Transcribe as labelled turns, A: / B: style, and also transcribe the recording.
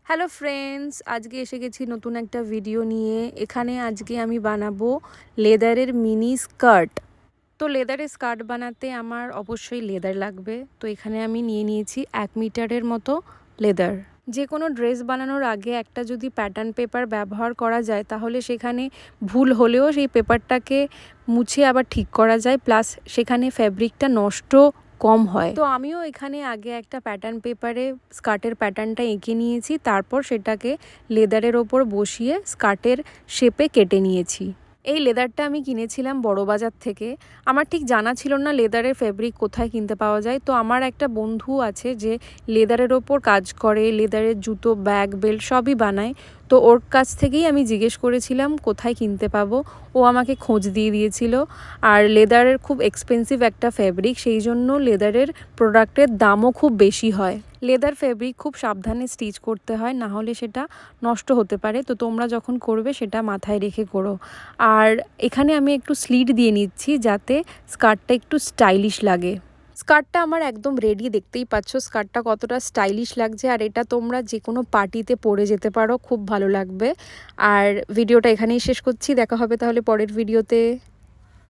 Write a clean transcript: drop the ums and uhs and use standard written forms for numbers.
A: Hello friends, আজকে এসে গেছি নতুন একটা ভিডিও নিয়ে। এখানে আজকে আমি বানাবো লেদারের মিনি স্কার্ট। তো লেদারের স্কার্ট বানাতে আমার অবশ্যই লেদার লাগবে। তো এখানে আমি নিয়ে নিয়েছি 1 মিটারের মতো লেদার। যে কোনো ড্রেস বানানোর আগে একটা যদি প্যাটার্ন পেপার ব্যবহার করা যায় তাহলে সেখানে ভুল হলেও সেই পেপারটাকে মুছে আবার ঠিক করা যায়, প্লাস সেখানে ফ্যাব্রিকটা নষ্ট কম হয়। তো আমিও এখানে আগে একটা প্যাটার্ন পেপারে স্কার্টের প্যাটার্নটা এঁকে নিয়েছি, তারপর সেটাকে লেদারের ওপর বসিয়ে স্কার্টের শেপে কেটে নিয়েছি। এই লেদারটা আমি কিনেছিলাম বড়বাজার থেকে। আমার ঠিক জানা ছিল না লেদারের ফেব্রিক কোথায় কিনতে পাওয়া যায়। তো আমার একটা বন্ধু আছে যে লেদারের ওপর কাজ করে, লেদারের জুতো, ব্যাগ, বেল্ট সবই বানায়। তো ওর কাছ থেকেই আমি জিজ্ঞেস করেছিলাম কোথায় কিনতে পাবো। ও আমাকে খোঁজ দিয়ে দিয়েছিল। আর লেদারের খুব এক্সপেন্সিভ একটা ফেব্রিক, সেই জন্য লেদারের প্রোডাক্টের দামও খুব বেশি হয়। লেদার ফেব্রিক খুব সাবধানে স্টিচ করতে হয়, না হলে সেটা নষ্ট হতে পারে। তো তোমরা যখন করবে সেটা মাথায় রেখে করো। আর এখানে আমি একটু স্লিট দিয়ে নিচ্ছি যাতে স্কার্টটা একটু স্টাইলিশ লাগে। স্কার্টটা আমার একদম রেডি, দেখতেই পাচ্ছ স্কার্টটা কতটা স্টাইলিশ লাগছে। আর এটা তোমরা যে কোনো পার্টিতে পরে যেতে পারো, খুব ভালো লাগবে। আর ভিডিওটা এখানেই শেষ করছি, দেখা হবে তাহলে পরের ভিডিওতে।